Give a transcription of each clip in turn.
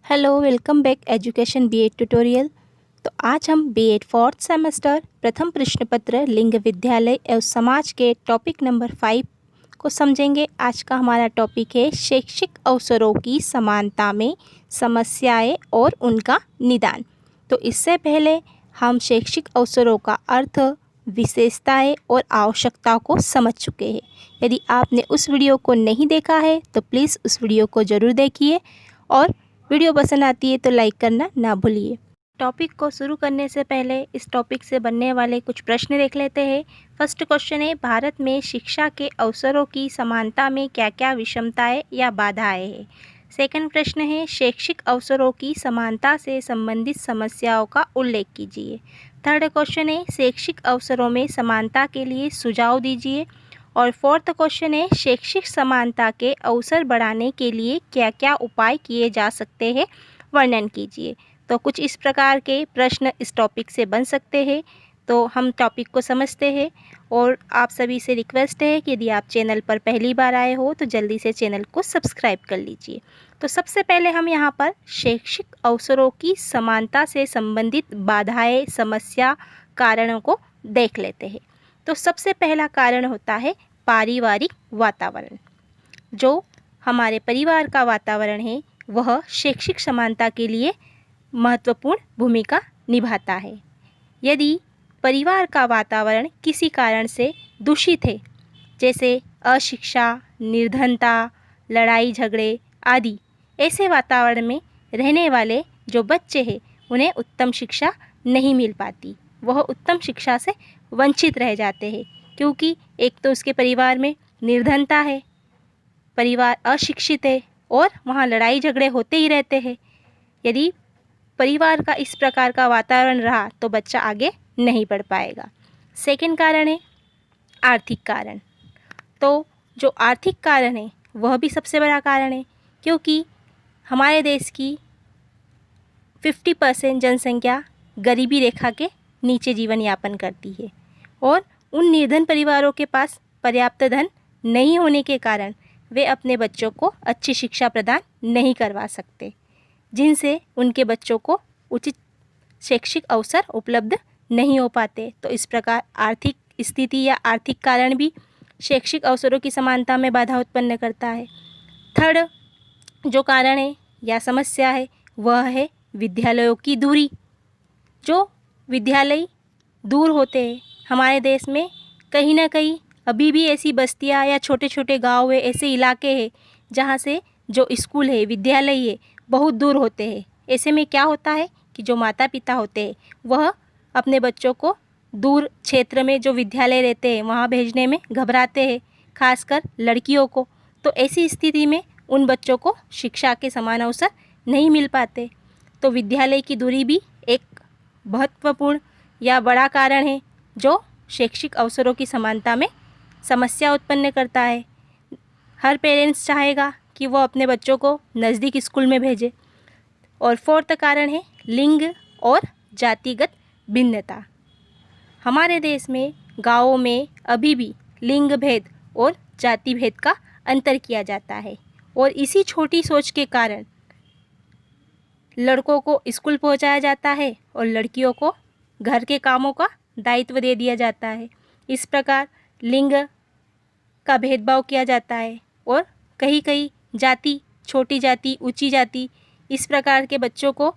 Hello, welcome back education BEd tutorial. तो आज हम बीएड फोर्थ सेमेस्टर प्रथम प्रश्न पत्र लिंग विद्यालय एवं समाज के टॉपिक नंबर 5 को समझेंगे। आज का हमारा टॉपिक है शैक्षिक अवसरों की समानता में समस्याएं और उनका निदान। तो इससे पहले हम शैक्षिक अवसरों का अर्थ, विशेषताएं और आवश्यकताओं को समझ चुके हैं। यदि आपने उस वीडियो को नहीं देखा है तो प्लीज़ उस वीडियो को ज़रूर देखिए और वीडियो पसंद आती है तो लाइक करना ना भूलिए। टॉपिक को शुरू करने से पहले इस टॉपिक से बनने वाले कुछ प्रश्न देख लेते हैं। फर्स्ट क्वेश्चन है, भारत में शिक्षा के अवसरों की समानता में क्या क्या विषमताएं या बाधाएं हैं। सेकंड प्रश्न है, शैक्षिक अवसरों की समानता से संबंधित समस्याओं का उल्लेख कीजिए। थर्ड क्वेश्चन है, शैक्षिक अवसरों में समानता के लिए सुझाव दीजिए। और फोर्थ क्वेश्चन है, शैक्षिक समानता के अवसर बढ़ाने के लिए क्या क्या उपाय किए जा सकते हैं, वर्णन कीजिए। तो कुछ इस प्रकार के प्रश्न इस टॉपिक से बन सकते हैं। तो हम टॉपिक को समझते हैं और आप सभी से रिक्वेस्ट है कि यदि आप चैनल पर पहली बार आए हो तो जल्दी से चैनल को सब्सक्राइब कर लीजिए। तो सबसे पहले हम यहाँ पर शैक्षिक अवसरों की समानता से संबंधित बाधाएं, समस्या, कारणों को देख लेते हैं। तो सबसे पहला कारण होता है पारिवारिक वातावरण। जो हमारे परिवार का वातावरण है वह शैक्षिक समानता के लिए महत्वपूर्ण भूमिका निभाता है। यदि परिवार का वातावरण किसी कारण से दूषित है, जैसे अशिक्षा, निर्धनता, लड़ाई झगड़े आदि, ऐसे वातावरण में रहने वाले जो बच्चे हैं उन्हें उत्तम शिक्षा नहीं मिल पाती। वह उत्तम शिक्षा से वंचित रह जाते हैं, क्योंकि एक तो उसके परिवार में निर्धनता है, परिवार अशिक्षित है और वहाँ लड़ाई झगड़े होते ही रहते हैं। यदि परिवार का इस प्रकार का वातावरण रहा तो बच्चा आगे नहीं बढ़ पाएगा। सेकंड कारण है आर्थिक कारण। तो जो आर्थिक कारण है वह भी सबसे बड़ा कारण है, क्योंकि हमारे देश की 50% जनसंख्या गरीबी रेखा के नीचे जीवन यापन करती है और उन निर्धन परिवारों के पास पर्याप्त धन नहीं होने के कारण वे अपने बच्चों को अच्छी शिक्षा प्रदान नहीं करवा सकते, जिनसे उनके बच्चों को उचित शैक्षिक अवसर उपलब्ध नहीं हो पाते। तो इस प्रकार आर्थिक स्थिति या आर्थिक कारण भी शैक्षिक अवसरों की समानता में बाधा उत्पन्न करता है। थर्ड जो कारण है या समस्या है वह है विद्यालयों की दूरी। जो विद्यालय दूर होते हैं, हमारे देश में कहीं ना कहीं अभी भी ऐसी बस्तियां या छोटे छोटे गांव है, ऐसे इलाके हैं जहां से जो स्कूल है, विद्यालय है, बहुत दूर होते हैं। ऐसे में क्या होता है कि जो माता पिता होते हैं वह अपने बच्चों को दूर क्षेत्र में जो विद्यालय रहते हैं वहाँ भेजने में घबराते हैं, खासकर लड़कियों को। तो ऐसी स्थिति में उन बच्चों को शिक्षा के समान अवसर नहीं मिल पाते। तो विद्यालय की दूरी भी एक महत्वपूर्ण या बड़ा कारण है जो शैक्षिक अवसरों की समानता में समस्या उत्पन्न करता है। हर पेरेंट्स चाहेगा कि वो अपने बच्चों को नज़दीक स्कूल में भेजे। और फोर्थ कारण है लिंग और जातिगत भिन्नता। हमारे देश में गाँवों में अभी भी लिंग भेद और जाति भेद का अंतर किया जाता है और इसी छोटी सोच के कारण लड़कों को स्कूल पहुंचाया जाता है और लड़कियों को घर के कामों का दायित्व दे दिया जाता है। इस प्रकार लिंग का भेदभाव किया जाता है और कहीं कहीं जाति, छोटी जाति, ऊंची जाति, इस प्रकार के बच्चों को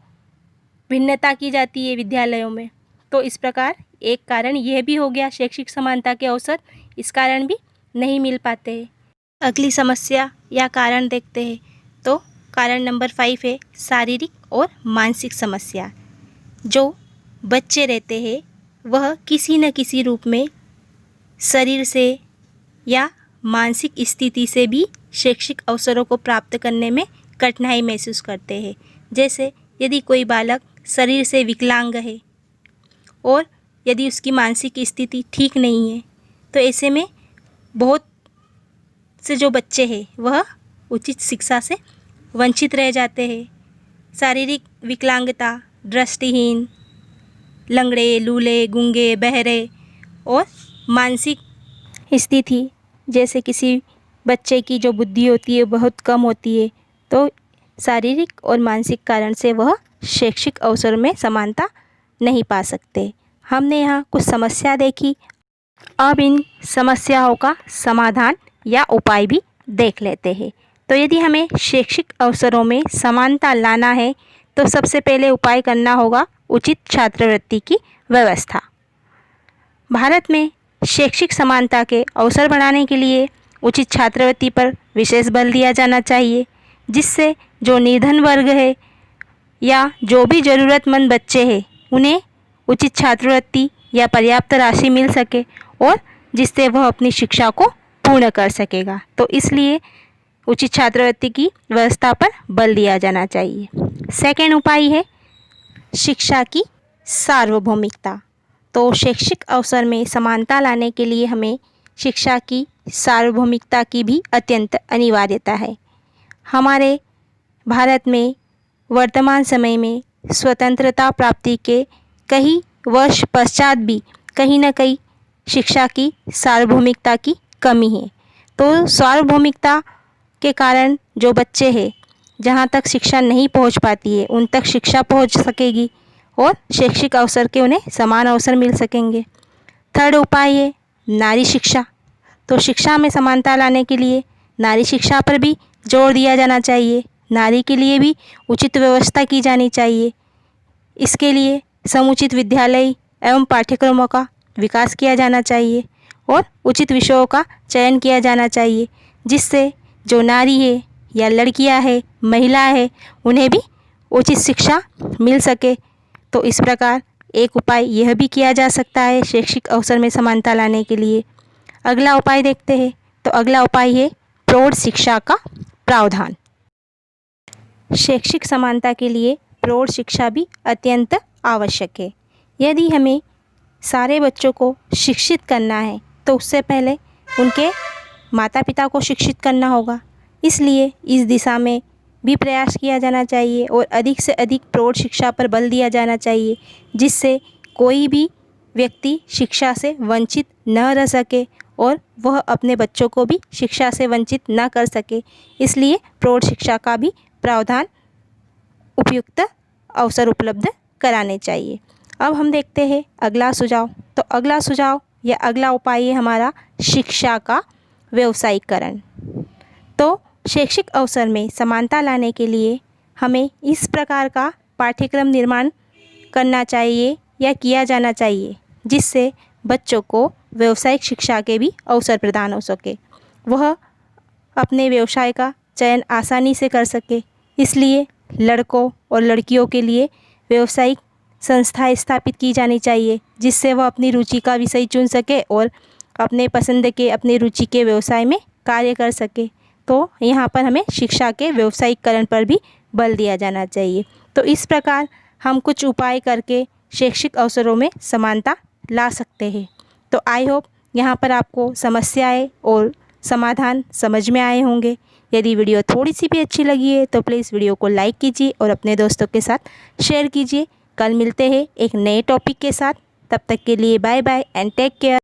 भिन्नता की जाती है विद्यालयों में। तो इस प्रकार एक कारण यह भी हो गया, शैक्षिक समानता के अवसर इस कारण भी नहीं मिल पाते हैं। अगली समस्या या कारण देखते हैं। तो कारण नंबर 5 है शारीरिक और मानसिक समस्या। जो बच्चे रहते हैं वह किसी न किसी रूप में शरीर से या मानसिक स्थिति से भी शैक्षिक अवसरों को प्राप्त करने में कठिनाई महसूस करते हैं। जैसे यदि कोई बालक शरीर से विकलांग है और यदि उसकी मानसिक स्थिति ठीक नहीं है तो ऐसे में बहुत से जो बच्चे हैं वह उचित शिक्षा से वंचित रह जाते हैं। शारीरिक विकलांगता, दृष्टिहीन, लंगड़े, लूले, गूंगे, बहरे और मानसिक स्थिति जैसे किसी बच्चे की जो बुद्धि होती है बहुत कम होती है, तो शारीरिक और मानसिक कारण से वह शैक्षिक अवसरों में समानता नहीं पा सकते। हमने यहाँ कुछ समस्या देखी, अब इन समस्याओं का समाधान या उपाय भी देख लेते हैं। तो यदि हमें शैक्षिक अवसरों में समानता लाना है तो सबसे पहले उपाय करना होगा उचित छात्रवृत्ति की व्यवस्था। भारत में शैक्षिक समानता के अवसर बढ़ाने के लिए उचित छात्रवृत्ति पर विशेष बल दिया जाना चाहिए, जिससे जो निर्धन वर्ग है या जो भी ज़रूरतमंद बच्चे हैं उन्हें उचित छात्रवृत्ति या पर्याप्त राशि मिल सके और जिससे वह अपनी शिक्षा को पूर्ण कर सकेगा। तो इसलिए उचित छात्रवृत्ति की व्यवस्था पर बल दिया जाना चाहिए। सेकेंड उपाय है शिक्षा की सार्वभौमिकता। तो शैक्षिक अवसर में समानता लाने के लिए हमें शिक्षा की सार्वभौमिकता की भी अत्यंत अनिवार्यता है। हमारे भारत में वर्तमान समय में स्वतंत्रता प्राप्ति के कई वर्ष पश्चात भी कहीं न कहीं शिक्षा की सार्वभौमिकता की कमी है। तो सार्वभौमिकता के कारण जो बच्चे हैं जहाँ तक शिक्षा नहीं पहुँच पाती है उन तक शिक्षा पहुँच सकेगी और शैक्षिक अवसर के उन्हें समान अवसर मिल सकेंगे। थर्ड उपाय है नारी शिक्षा। तो शिक्षा में समानता लाने के लिए नारी शिक्षा पर भी जोर दिया जाना चाहिए। नारी के लिए भी उचित व्यवस्था की जानी चाहिए। इसके लिए समुचित विद्यालय एवं पाठ्यक्रमों का विकास किया जाना चाहिए और उचित विषयों का चयन किया जाना चाहिए, जिससे जो नारी है या लड़कियां है, महिला है, उन्हें भी उचित शिक्षा मिल सके। तो इस प्रकार एक उपाय यह भी किया जा सकता है शैक्षिक अवसर में समानता लाने के लिए। अगला उपाय देखते हैं। तो अगला उपाय है प्रौढ़ शिक्षा का प्रावधान। शैक्षिक समानता के लिए प्रौढ़ शिक्षा भी अत्यंत आवश्यक है। यदि हमें सारे बच्चों को शिक्षित करना है तो उससे पहले उनके माता पिता को शिक्षित करना होगा। इसलिए इस दिशा में भी प्रयास किया जाना चाहिए और अधिक से अधिक प्रौढ़ शिक्षा पर बल दिया जाना चाहिए, जिससे कोई भी व्यक्ति शिक्षा से वंचित न रह सके और वह अपने बच्चों को भी शिक्षा से वंचित न कर सके। इसलिए प्रौढ़ शिक्षा का भी प्रावधान उपयुक्त अवसर उपलब्ध कराने चाहिए। अब हम देखते हैं अगला सुझाव। तो अगला सुझाव या अगला उपाय है हमारा शिक्षा का व्यवसायीकरण। तो शैक्षिक अवसर में समानता लाने के लिए हमें इस प्रकार का पाठ्यक्रम निर्माण करना चाहिए या किया जाना चाहिए, जिससे बच्चों को व्यावसायिक शिक्षा के भी अवसर प्रदान हो सके, वह अपने व्यवसाय का चयन आसानी से कर सके। इसलिए लड़कों और लड़कियों के लिए व्यावसायिक संस्थाएं स्थापित की जानी चाहिए, जिससे वह अपनी रुचि का विषय चुन सके और अपने पसंद के, अपने रुचि के व्यवसाय में कार्य कर सके। तो यहाँ पर हमें शिक्षा के व्यावसायिकरण पर भी बल दिया जाना चाहिए। तो इस प्रकार हम कुछ उपाय करके शैक्षिक अवसरों में समानता ला सकते हैं। तो आई होप यहाँ पर आपको समस्याएं और समाधान समझ में आए होंगे। यदि वीडियो थोड़ी सी भी अच्छी लगी है तो प्लीज़ वीडियो को लाइक कीजिए और अपने दोस्तों के साथ शेयर कीजिए। कल मिलते हैं एक नए टॉपिक के साथ। तब तक के लिए bye bye and take care.